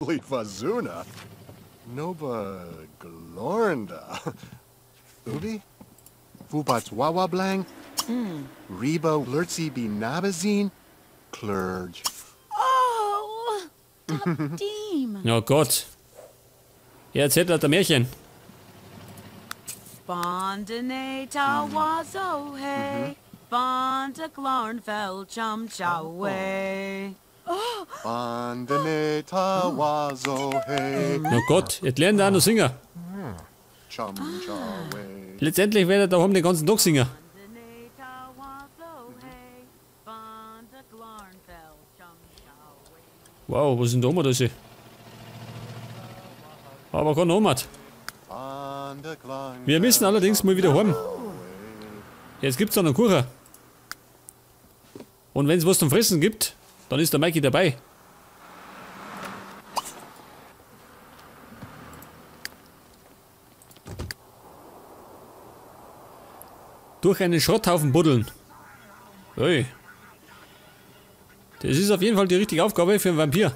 Vazuna. Nova Glornda. Ubi? Fubats Wawablang. Reba Lurtzi Binabazine. Clerge. Oh, Tabdim. Oh Gott. Er erzählt halt ein Märchen. Bondene Tawazo hey. Bonda Glornfell Chum Chawe. Bandene Tawazo hey. Oh Gott, jetzt lernt er auch noch singen. Chum Chawe. Letztendlich wird er daheim den ganzen Tag singen. Bondene Tawazo hey. Bonda Glornfell Chum Chawe. Wow, was ist denn da oben da? Aber kein Nomad. Wir müssen allerdings mal wieder heim. Jetzt gibt's da noch Kuchen. Und wenn es was zum Fressen gibt, dann ist der Mikey dabei. Durch einen Schrotthaufen buddeln. Ui. Das ist auf jeden Fall die richtige Aufgabe für einen Vampir.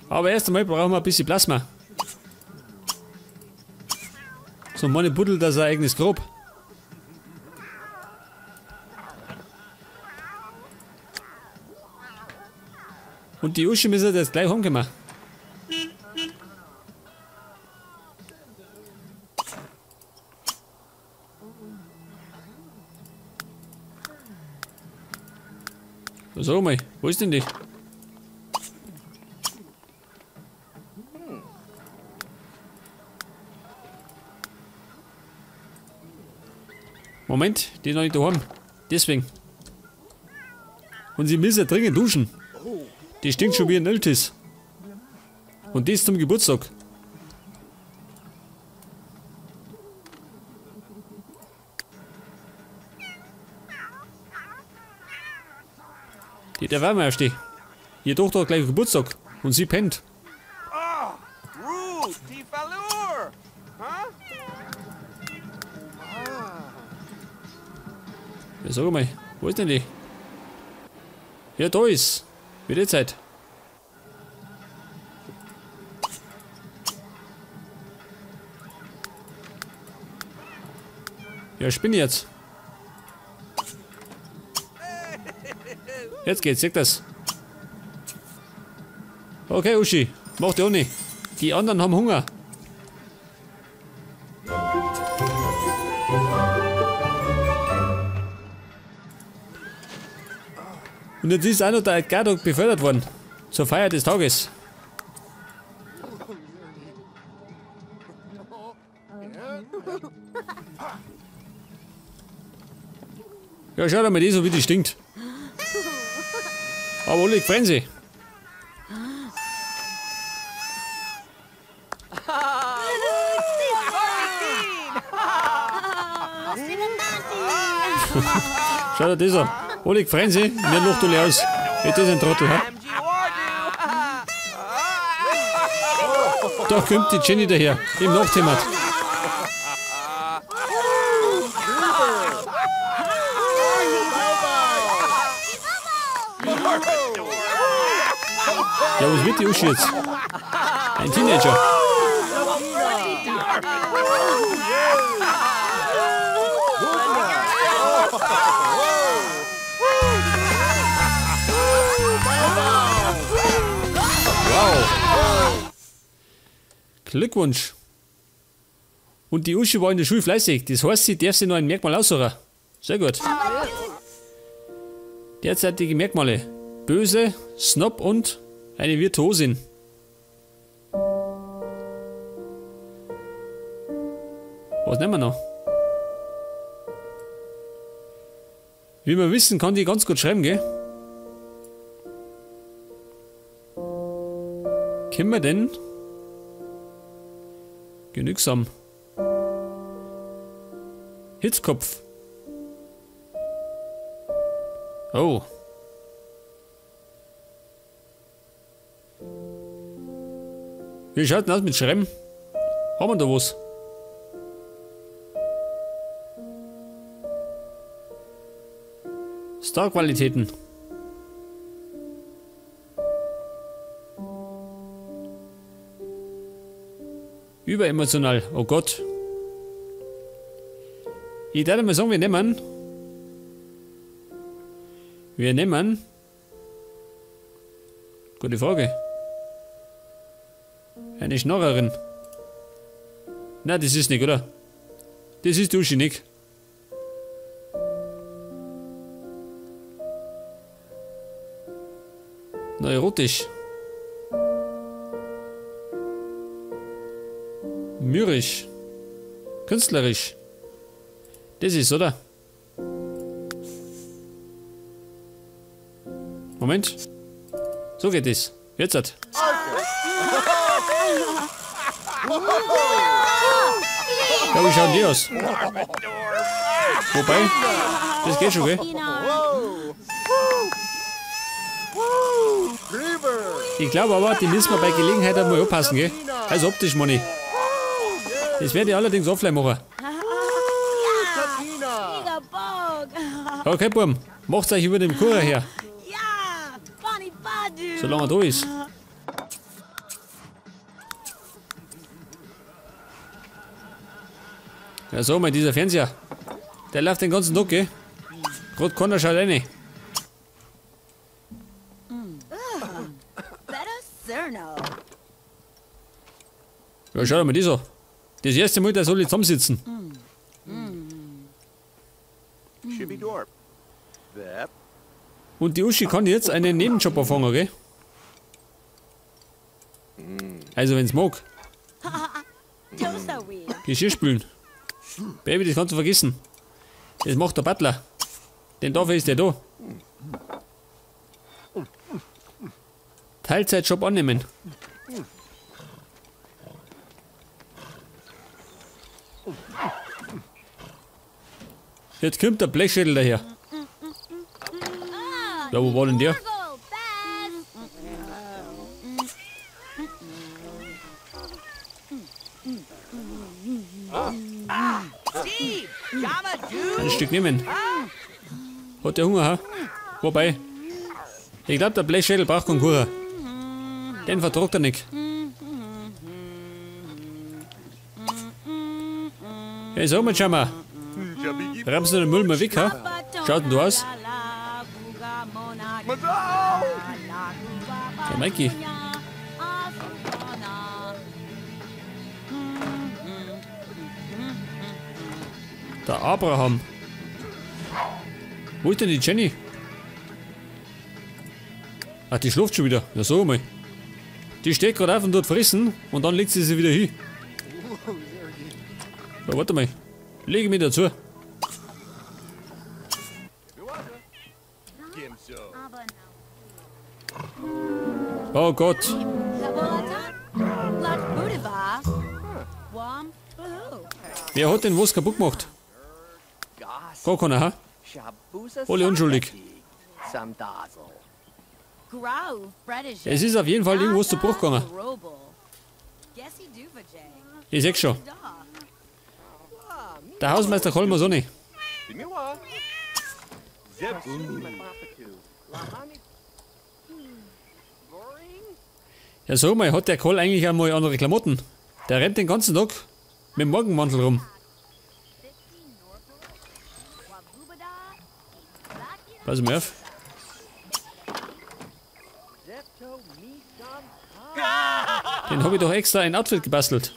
Aber erst einmal brauchen wir ein bisschen Plasma. So, meine buddelt da sein eigenes Grab. Und die Uschi müssen jetzt gleich heimkommen. So mal, wo ist denn die? Moment, die ist noch nicht daheim. Deswegen. Und sie müssen dringend duschen. Die stinkt schon wie ein Öltis. Und das zum Geburtstag. Die der Wärme stehen. Ihr Tochter hat gleich Geburtstag. Und sie pennt. Ah, Ruth, die Falur. Huh? Ja, sag mal, wo ist denn die? Ja, da ist. Wird die Zeit. Ja, ich bin jetzt. Jetzt geht's, seht das. Okay, Uschi, mach die auch nicht. Die anderen haben Hunger. Und jetzt ist auch noch der Edgardo befördert worden. Zur Feier des Tages. Ja, schau dir mal die so, wie die stinkt. Aber Oleg, Frenzy. Schau dir das an. Oleg, Frenzy, mir lacht alle aus. Jetzt ist ein Trottel, ha? Da kommt die Jenny daher, im Nachthemd. Ja, was wird die Uschi jetzt? Ein Teenager. Wow. Glückwunsch. Und die Uschi war in der Schule fleißig. Das heißt, sie darf sich noch ein Merkmal aussuchen. Sehr gut. Derzeitige Merkmale. Böse, Snob und eine Virtuosin. Was nehmen wir noch? Wie wir wissen, kann die ganz gut schreiben, gell? Können wir denn? Genügsam. Hitzkopf. Oh. Wie schaut denn aus mit Schreiben? Haben wir da was? Star-Qualitäten. Überemotional. Oh Gott. Ich würde mal sagen, wir nehmen. Gute Frage. Eine Schnorrerin. Na, das ist nicht, oder? Das ist Uschi nicht. Neurotisch. Mürrisch. Künstlerisch. Das ist, oder? Moment. So geht es. Jetzt hat. Ja, wie schauen die aus? Wobei, das geht schon, gell? Ich glaube aber, die müssen wir bei Gelegenheit einmal anpassen, gell? Also optisch, Moni. Das werde ich allerdings offline machen. Mega Bog. Okay, Buben, macht's euch über den Kurer her, Ja, Bonnie Badu. solange er da ist. Ja, so mal, dieser Fernseher. Der läuft den ganzen Tag, gell? Gerade keiner schaut rein. Better Cerno. Ja, schau dir mal das an. Das erste Mal, der soll jetzt zusammensitzen. Shibby Dorp. Vep. Und die Uschi kann jetzt einen Nebenjob anfangen, gell? Also, wenn's mag. Tosa Weed. Geschirr spülen. Baby, das kannst du vergessen. Das macht der Butler. Denn dafür ist der da. Teilzeitjob annehmen. Jetzt kommt der Blechschädel daher. Ja, wo war denn der? Steve! Jama Dude! Ein Stück nehmen. Hat der Hunger, ha? Wobei, ich glaube, der Blechschädel braucht keinen Kuchen. Den vertragt er nicht. Hey, sag mal, schau mal. Rammst du den Müll mal weg, ha? Schaut denn du aus? Ja, Mikey. Der Abraham. Wo ist denn die Jenny? Ach, die schläft schon wieder. Ja, so mal. Die steht gerade auf und dort fressen und dann legt sie sich wieder hin. Ja, warte mal. Lege mich dazu. Oh Gott. Wer hat denn was kaputt gemacht? Gar keiner, ha? Alle unschuldig. Es ist auf jeden Fall irgendwas zu Bruch gegangen. Ich seh's schon. Der Hausmeister holt mir's auch nicht. Ja, sag mal, hat der Kohl eigentlich einmal andere Klamotten? Der rennt den ganzen Tag mit dem Morgenmantel rum. Pass mal auf. Den habe ich doch extra ein Outfit gebastelt.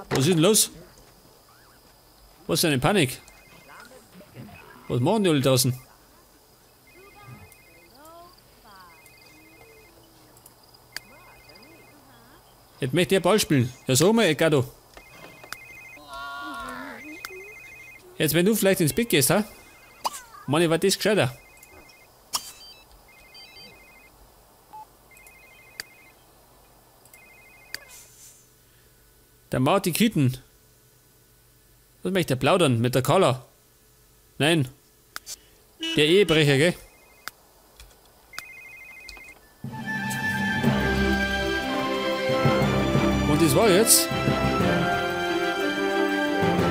Was ist denn los? Was ist denn in Panik? Was machen die alle draußen? Jetzt möchte ich Ball spielen. Ja, sag mal, Edgardo. Jetzt, wenn du vielleicht ins Bett gehst, ha? Mann, war das gescheiter. Der Marty Keaton. Was möchte der plaudern mit der Carla? Nein. Der Ehebrecher, gell? Und das war jetzt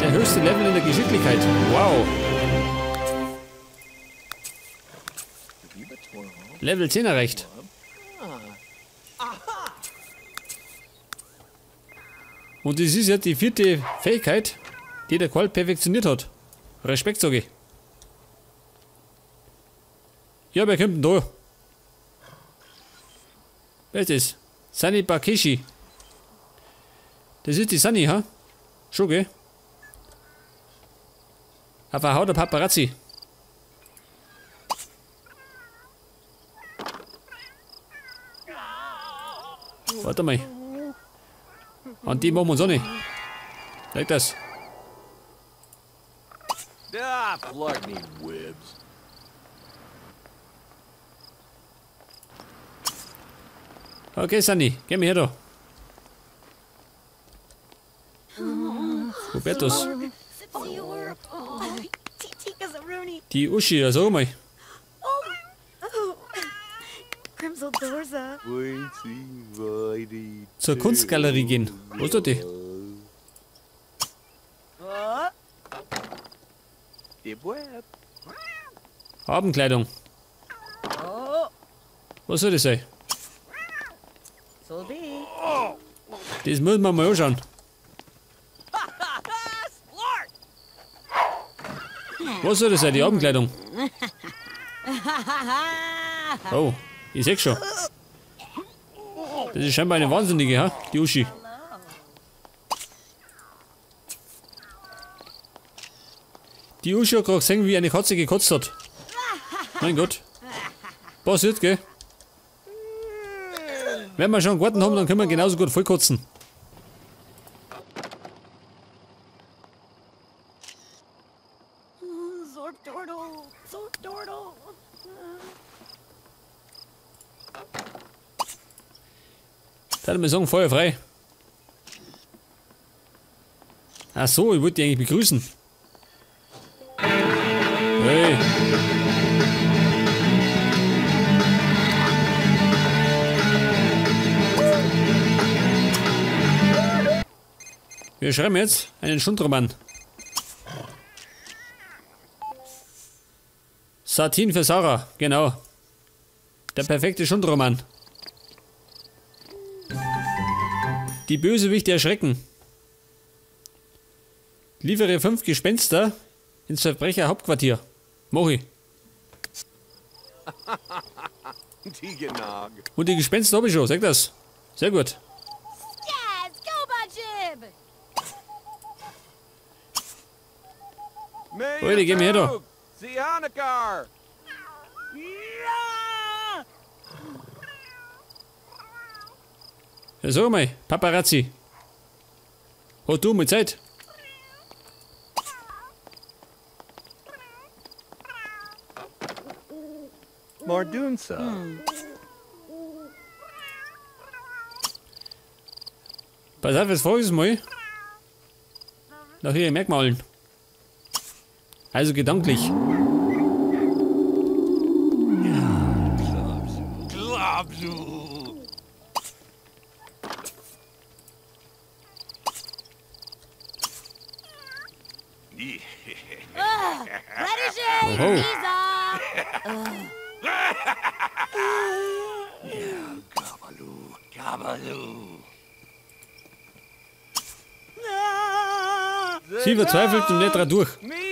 der höchste Level in der Geschicklichkeit. Wow. Level 10 erreicht. Und das ist ja die 4. Fähigkeit, die der Qual perfektioniert hat. Respekt, sage ich. Ja, wer kommt denn da? Wer ist das? Sunny Bakeshi. Das ist die Sunny, ha? Schon, gell? Auf der Haut der Paparazzi. Warte mal. An die machen wir uns auch nicht. Leg das. Ah, plug me wibs. Okay, Sunny, geh mir her da. Hubertus. Sipsy Orp. Oh, Tika Zaruni. Die Uschi, also mal. Oh. Crimson Dorza. Zur Kunstgalerie gehen. Wo ist der die? Dib web. Abendkleidung. Oh. Was soll das sein? Soll be. Das muss man mal anschauen. Splart! Was soll das sein, die Abendkleidung? Oh, ich seh's schon. Das ist scheinbar eine Wahnsinnige, ha? Die Uschi. Die Uschi hat gerade gesehen, wie eine Katze gekotzt hat. Mein Gott. Passiert, gell? Wenn wir schon einen Garten haben, dann können wir genauso gut vollkotzen. Zorp Dordle. Zorp Dordle. Da hat mir sagen, Feuer frei. Ach so, ich wollte die eigentlich begrüßen. Hey. Wir schreiben jetzt einen Schundroman. Satin für Sarah, genau. Der perfekte Schundroman. Die Bösewichte erschrecken. Liefere 5 Gespenster ins Verbrecherhauptquartier. Mach ich. Tiganog. Und die Gespenster habe ich schon, sag das. Sehr gut. Yes, go Bajib. Heute gehen wir her da. Sianakar. Ja, sag mal, Paparazzi. Hast du mal Zeit? Mardunsa. Pass auf, jetzt frage ich es mal. Nach ihren Merkmalen. Also gedanklich. Globzu. Letty Oho. Lisa. Sie verzweifelt und nicht dran durch. Me